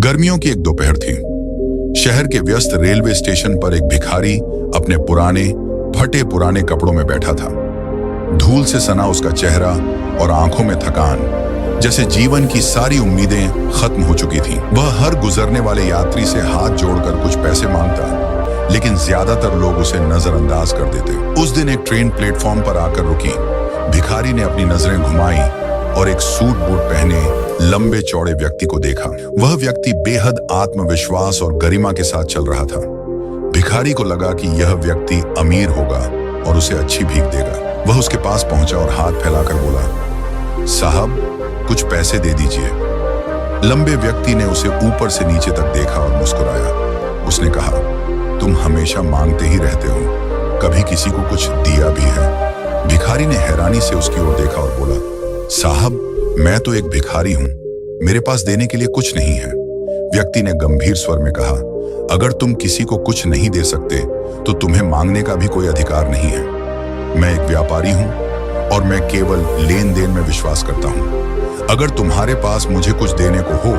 गर्मियों की एक दोपहर थी। शहर के व्यस्त रेलवे स्टेशन पर एक भिखारी अपने पुराने फटे पुराने कपड़ों में बैठा था। धूल से सना उसका चेहरा और आंखों में थकान, जैसे जीवन की सारी उम्मीदें खत्म हो चुकी थीं। वह हर गुजरने वाले यात्री से हाथ जोड़कर कुछ पैसे मांगता, लेकिन ज्यादातर लोग उसे नजरअंदाज कर देते। उस दिन एक ट्रेन प्लेटफॉर्म पर आकर रुकी। भिखारी ने अपनी नजरें घुमाई और एक सूट बूट पहने लंबे चौड़े व्यक्ति को देखा। वह व्यक्ति बेहद आत्मविश्वास और गरिमा के साथ चल रहा था। भिखारी को लगा कि यह व्यक्ति अमीर होगा और उसे अच्छी भीख देगा। वह उसके पास पहुंचा और हाथ फैलाकर बोला, साहब, कुछ पैसे दे दीजिए। लंबे व्यक्ति ने उसे ऊपर से नीचे तक देखा और मुस्कुराया। उसने कहा, तुम हमेशा मांगते ही रहते हो, कभी किसी को कुछ दिया भी है? भिखारी ने हैरानी से उसकी ओर देखा और बोला, साहब, मैं तो एक भिखारी हूं, मेरे पास देने के लिए कुछ नहीं है। व्यक्ति ने गंभीर स्वर में कहा, अगर तुम किसी को कुछ नहीं दे सकते तो तुम्हें मांगने का भी कोई अधिकार नहीं है। मैं एक व्यापारी हूं और मैं केवल लेन देन में विश्वास करता हूं। अगर तुम्हारे पास मुझे कुछ देने को हो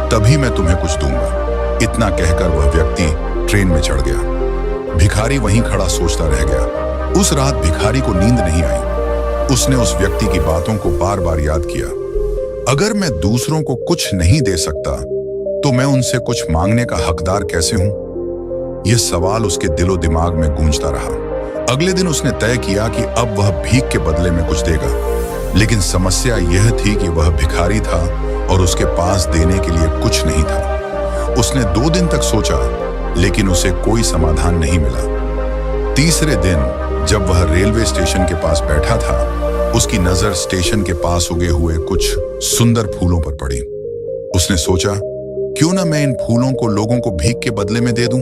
तभी मैं तुम्हें कुछ दूंगा। इतना कहकर वह व्यक्ति ट्रेन में चढ़ गया। भिखारी वहीं खड़ा सोचता रह गया। उस रात भिखारी को नींद नहीं आई। उसने उस व्यक्ति की बातों को बार बार याद किया। अगर मैं दूसरों को कुछ नहीं दे सकता तो मैं उनसे कुछ मांगने का हकदार कैसे हूं? यह सवाल उसके दिलो दिमाग में गूंजता रहा। अगले दिन उसने तय किया कि अब वह भीख के बदले में कुछ देगा। लेकिन समस्या यह थी कि वह भिखारी था और उसके पास देने के लिए कुछ नहीं था। उसने 2 दिन तक सोचा, लेकिन उसे कोई समाधान नहीं मिला। तीसरे दिन जब वह रेलवे स्टेशन के पास बैठा था, उसकी नजर स्टेशन के पास उगे हुए कुछ सुंदर फूलों पर पड़ी। उसने सोचा, क्यों ना मैं इन फूलों को लोगों को भीख के बदले में दे दूं?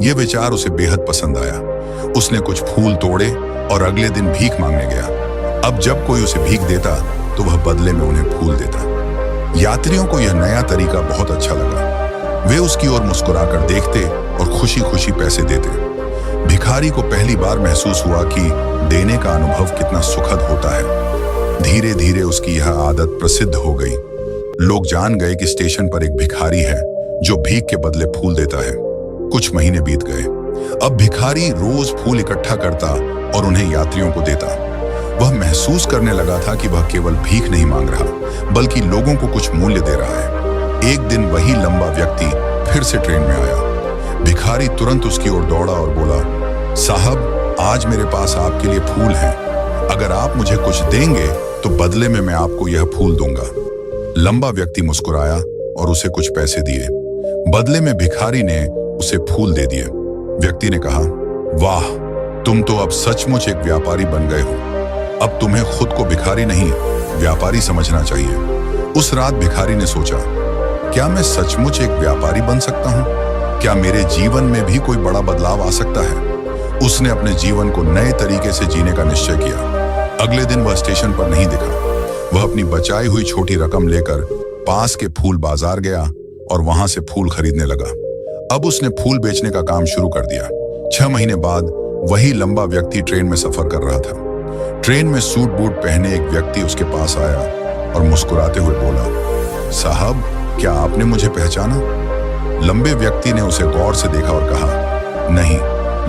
यह विचार उसे बेहद पसंद आया। उसने कुछ फूल तोड़े और अगले दिन भीख मांगने गया। अब जब कोई उसे भीख देता तो वह बदले में उन्हें फूल देता। यात्रियों को यह नया तरीका बहुत अच्छा लगा। वे उसकी ओर मुस्कुराकर देखते और खुशी खुशी पैसे देते। भिखारी को पहली बार महसूस हुआ कि देने का अनुभव कितना सुखद होता है। धीरे धीरे उसकी यह आदत प्रसिद्ध हो गई। लोग जान गए कि स्टेशन पर एक भिखारी है जो भीख के बदले फूल देता है। कुछ महीने बीत गए। अब भिखारी रोज फूल इकट्ठा करता और उन्हें यात्रियों को देता। वह महसूस करने लगा था कि वह केवल भीख नहीं मांग रहा, बल्कि लोगों को कुछ मूल्य दे रहा है। एक दिन वही लंबा व्यक्ति फिर से ट्रेन में आया। भिखारी तुरंत उसकी ओर दौड़ा और बोला, साहब, आज मेरे पास आपके लिए फूल हैं। अगर आप मुझे कुछ देंगे तो बदले में मैं आपको यह फूल दूंगा। लंबा व्यक्ति मुस्कुराया और उसे कुछ पैसे दिए। बदले में भिखारी ने उसे फूल दे दिए। व्यक्ति ने कहा, वाह, तुम तो अब सचमुच एक व्यापारी बन गए हो। अब तुम्हें खुद को भिखारी नहीं, व्यापारी समझना चाहिए। उस रात भिखारी ने सोचा, क्या मैं सचमुच एक व्यापारी बन सकता हूं? क्या मेरे जीवन में भी कोई बड़ा बदलाव आ सकता है? उसने अपने जीवन को नए तरीके से जीने का निश्चय किया। अगले दिन वह स्टेशन पर नहीं दिखा। वह अपनी बचाई हुई छोटी रकम लेकर पास के फूल बाजार गया और वहां से फूल खरीदने लगा। अब उसने फूल बेचने का काम शुरू कर दिया। 6 महीने बाद वही लंबा व्यक्ति ट्रेन में सफर कर रहा था। ट्रेन में सूट बूट पहने एक व्यक्ति उसके पास आया और मुस्कुराते हुए बोला, साहब, क्या आपने मुझे पहचाना? लंबे व्यक्ति ने उसे गौर से देखा और कहा, नहीं,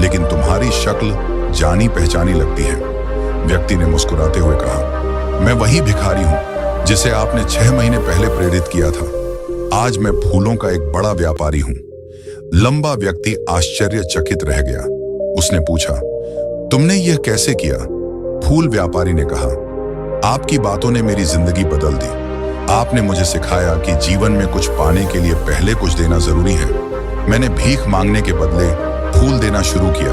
लेकिन तुम्हारी शक्ल जानी पहचानी लगती है। व्यक्ति ने मुस्कुराते हुए कहा, मैं वही भिखारी हूं जिसे आपने 6 महीने पहले प्रेरित किया था। आज मैं फूलों का एक बड़ा व्यापारी हूं। लंबा व्यक्ति आश्चर्यचकित रह गया। उसने पूछा, तुमने यह कैसे किया? फूल व्यापारी ने कहा, आपकी बातों ने मेरी जिंदगी बदल दी। आपने मुझे सिखाया कि जीवन में कुछ पाने के लिए पहले कुछ देना जरूरी है। मैंने भीख मांगने के बदले फूल देना शुरू किया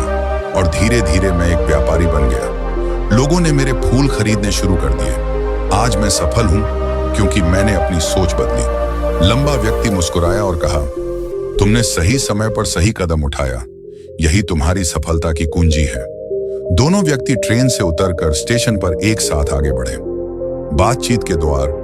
और धीरे धीरे मैं एक व्यापारी बन गया। लोगों ने मेरे फूल खरीदने शुरू कर दिए। आज मैं सफल हूं क्योंकि मैंने अपनी सोच बदली। लंबा व्यक्ति मुस्कुराया और कहा, तुमने सही समय पर सही कदम उठाया। यही तुम्हारी सफलता की कुंजी है। दोनों व्यक्ति ट्रेन से उतरकर स्टेशन पर एक साथ आगे बढ़े। बातचीत के द्वार